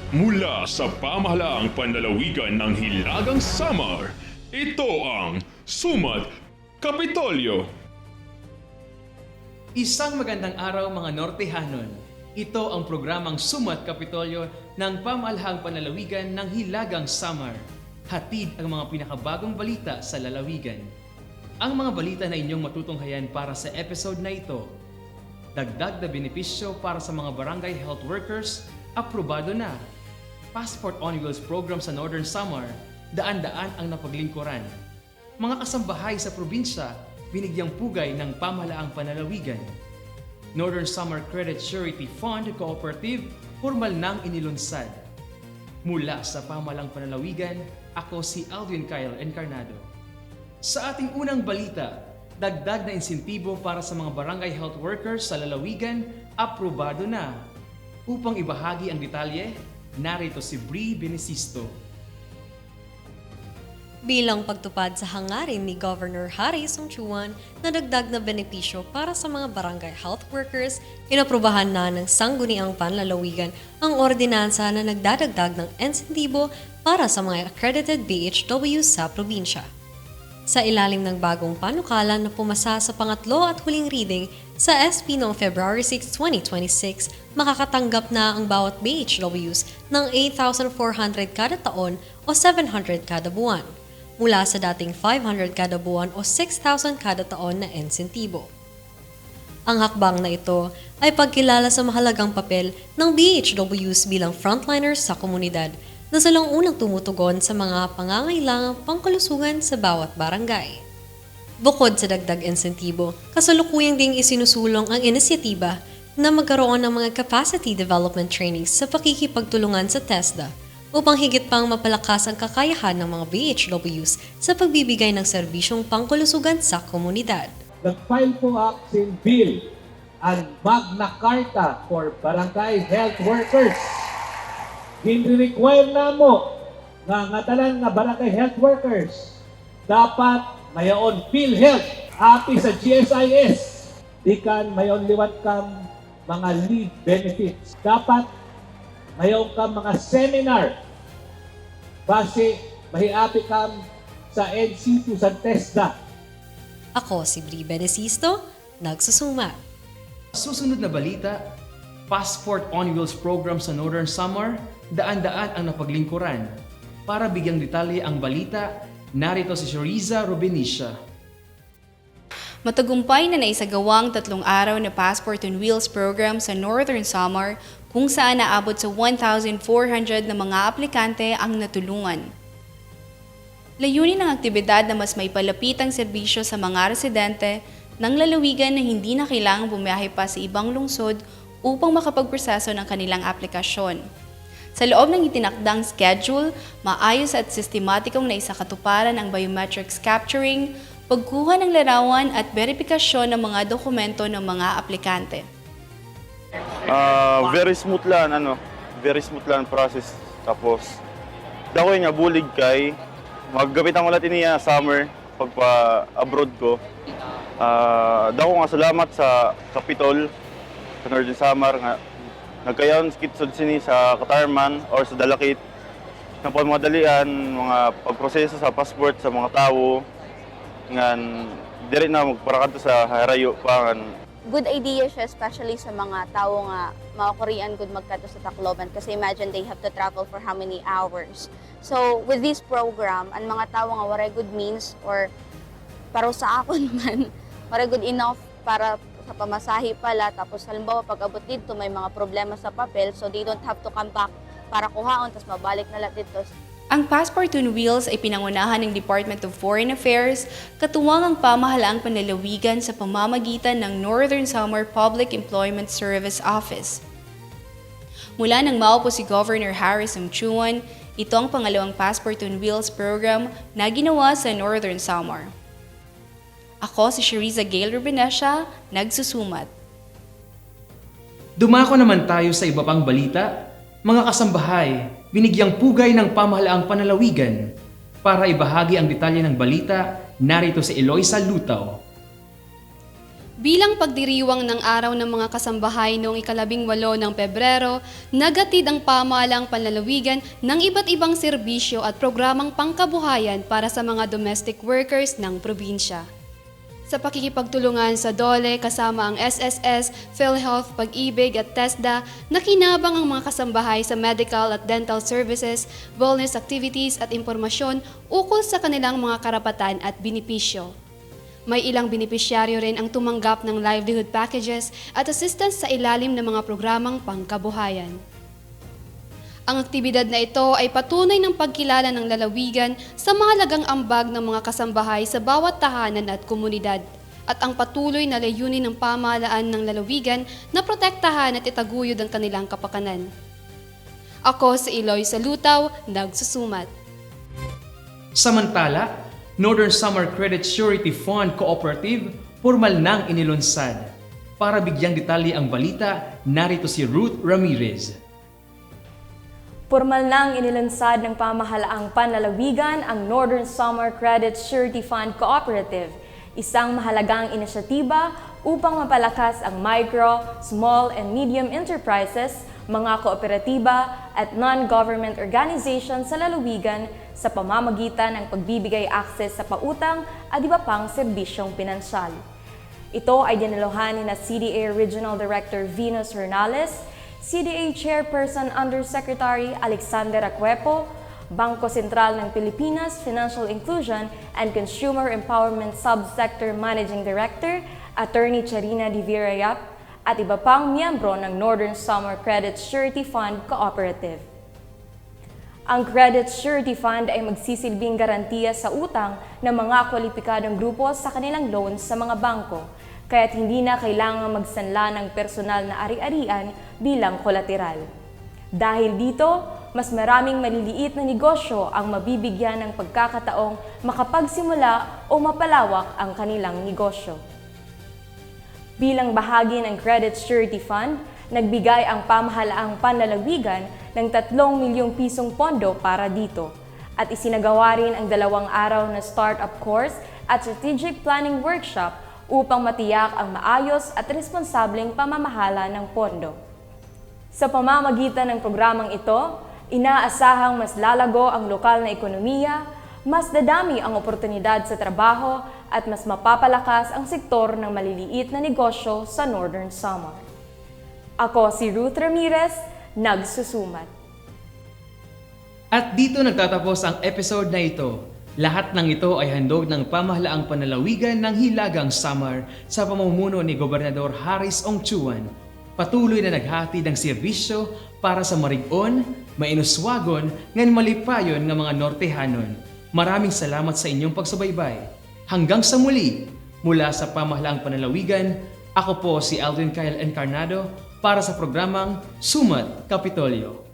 Mula sa pamahalaang panlalawigan ng Hilagang Samar, ito ang Sumat Kapitolyo. Isang magandang araw mga Nortehanon. Ito ang programang Sumat Kapitolyo ng pamahalahang panlalawigan ng Hilagang Samar. Hatid ang mga pinakabagong balita sa lalawigan. Ang mga balita na inyong matutunghayan para sa episode na ito. Dagdag na benepisyo para sa mga barangay health workers, aprobado na. Passport on Wheels program sa Northern Samar, daan-daan ang napaglingkuran. Mga kasambahay sa probinsya, binigyang pugay ng pamahalaang panlalawigan. Northern Samar Credit Surety Fund Cooperative, formal nang inilunsad. Mula sa pamahalaang panlalawigan, ako si Alvin Kyle Encarnado. Sa ating unang balita, dagdag na insentibo para sa mga barangay health workers sa lalawigan, aprobado na. Upang ibahagi ang detalye, narito si Bree Benicisto. Bilang pagtupad sa hangarin ni Governor Harry Sungchuan na dagdag na benepisyo para sa mga barangay health workers, inaprubahan na ng Sangguniang Panlalawigan ang ordinansa na nagdadagdag ng insentibo para sa mga accredited BHW sa probinsya. Sa ilalim ng bagong panukala na pumasa sa pangatlo at huling reading sa SP noong February 6, 2026, makakatanggap na ang bawat BHWs ng 8,400 kada taon o 700 kada buwan, mula sa dating 500 kada buwan o 6,000 kada taon na insentibo. Ang hakbang na ito ay pagkilala sa mahalagang papel ng BHWs bilang frontliners sa komunidad na silang unang tumutugon sa mga pangangailangang pangkalusugan sa bawat barangay. Bukod sa dagdag insentibo, kasalukuyang ding isinusulong ang inisyatiba na magkaroon ng mga capacity development trainings sa pakikipagtulungan sa TESDA upang higit pang mapalakas ang kakayahan ng mga BHWs sa pagbibigay ng serbisyong pangkalusugan sa komunidad. Nag-file po action bill ang Magna Carta for Barangay Health Workers. Hindi-require na mo nga talang na barangay health workers dapat mayon PhilHealth api sa GSIS di kan mayon liwat kam mga leave benefits dapat mayon kam mga seminar base mahiapi kam sa NC2 sa TESDA. Ako si Bree Benicisto, nagsusuma. Susunod na balita, Passport on Wheels program sa Northern Samar, daan-daan ang napaglingkuran. Para bigyang detalye ang balita, narito si Shariza Robenicia. Matagumpay na naisagawang 3 araw na Passport on Wheels program sa Northern Samar kung saan naabot sa 1,400 na mga aplikante ang natulungan. Layunin ng aktibidad na mas may palapit ang serbisyo sa mga residente ng lalawigan na hindi na kailangang bumiyahe pa sa ibang lungsod upang makapagproseso ng kanilang aplikasyon. Sa loob ng itinakdang schedule, maayos at sistematikong naisakatuparan ang biometrics capturing, pagkuha ng larawan at verifikasyon ng mga dokumento ng mga aplikante. Very smooth lang process. Tapos dako nga bulig kay maggamit ang ulat niya summer pagpa-abroad ko. Dako nga salamat sa Capitol sa Northern Samar nga nagkayaon skitsod sini sa Katarman or sa Dalakit na pagmadalian mga pagproseso sa passport sa mga tao nga diri na magparakadto sa harayo pa good idea siya, especially sa mga tao nga mga Korean good magkato sa Tacloban kasi imagine they have to travel for how many hours. So with this program, ang mga tao nga waray good means or para sa ako naman, waray good enough para sa pamasahe pala, tapos halimbawa pag abot dito may mga problema sa papel, so they don't have to come back para kuhaon, tapos mabalik na lang dito. Ang Passport on Wheels ay pinangunahan ng Department of Foreign Affairs, katuwang ang pamahalaang panlalawigan sa pamamagitan ng Northern Samar Public Employment Service Office. Mula nang maupo si Governor Harry Sungchuan, ito ang pangalawang Passport on Wheels program na ginawa sa Northern Samar. Ako si Shariza Gail Rubenesha, nagsusumat. Dumako naman tayo sa iba pang balita. Mga kasambahay, binigyang pugay ng pamahalaang panlalawigan. Para ibahagi ang detalye ng balita, narito si Eloisa Lutaw. Bilang pagdiriwang ng Araw ng mga Kasambahay noong 18 ng Pebrero, nagatid ang pamahalaang panlalawigan ng iba't ibang serbisyo at programang pangkabuhayan para sa mga domestic workers ng probinsya. Sa pakikipagtulungan sa DOLE kasama ang SSS, PhilHealth, Pag-ibig at TESDA, nakinabang ang mga kasambahay sa medical at dental services, wellness activities at impormasyon ukol sa kanilang mga karapatan at benepisyo. May ilang benepisyaryo rin ang tumanggap ng livelihood packages at assistance sa ilalim ng mga programang pangkabuhayan. Ang aktibidad na ito ay patunay ng pagkilala ng lalawigan sa mahalagang ambag ng mga kasambahay sa bawat tahanan at komunidad at ang patuloy na layunin ng pamahalaan ng lalawigan na protektahan at itaguyod ang kanilang kapakanan. Ako si Eloy Salutaw, nagsusumat. Samantala, Northern Summer Credit Surety Fund Cooperative formal nang inilunsad. Para bigyang detalye ang balita, narito si Ruth Ramirez. Formal nang inilunsad ng pamahalaang panlalawigan ang Northern Summer Credit Surety Fund Cooperative, isang mahalagang inisyatiba upang mapalakas ang micro, small and medium enterprises, mga kooperatiba at non-government organizations sa lalawigan sa pamamagitan ng pagbibigay akses sa pautang at iba pang serbisyong pinansyal. Ito ay dinaluhan ni CDA Regional Director Venus Hernales, CDA Chairperson Undersecretary Alexander Acuepo, Bangko Sentral ng Pilipinas Financial Inclusion and Consumer Empowerment Subsector Managing Director, Attorney Charina Divira Yap, at iba pang miyembro ng Northern Summer Credit Surety Fund Cooperative. Ang Credit Surety Fund ay magsisilbing garantiya sa utang ng mga kwalipikadong grupo sa kanilang loans sa mga bangko, kaya't hindi na kailangang magsanla ng personal na ari-arian bilang kolateral. Dahil dito, mas maraming maliliit na negosyo ang mabibigyan ng pagkakataong makapagsimula o mapalawak ang kanilang negosyo. Bilang bahagi ng Credit Surety Fund, nagbigay ang pamahalaang panlalawigan ng 3 milyong pisong pondo para dito at isinagawa rin ang 2 araw na startup course at strategic planning workshop upang matiyak ang maayos at responsableng pamamahala ng pondo. Sa pamamagitan ng programang ito, inaasahang mas lalago ang lokal na ekonomiya, mas dadami ang oportunidad sa trabaho at mas mapapalakas ang sektor ng maliliit na negosyo sa Northern Samar. Ako si Ruth Ramirez, nagsusumat. At dito nagtatapos ang episode na ito. Lahat ng ito ay handog ng pamahalaang panlalawigan ng Hilagang Samar sa pamumuno ni Gobernador Haris Ongchuan. Patuloy na naghati ng serbisyo para sa Marigon, Mainuswagon, ngan malipayon ng mga Nortehanon. Maraming salamat sa inyong pagsubaybay. Hanggang sa muli, mula sa pamahalaang panlalawigan, ako po si Alvin Kyle Encarnado para sa programang Sumat Kapitolyo.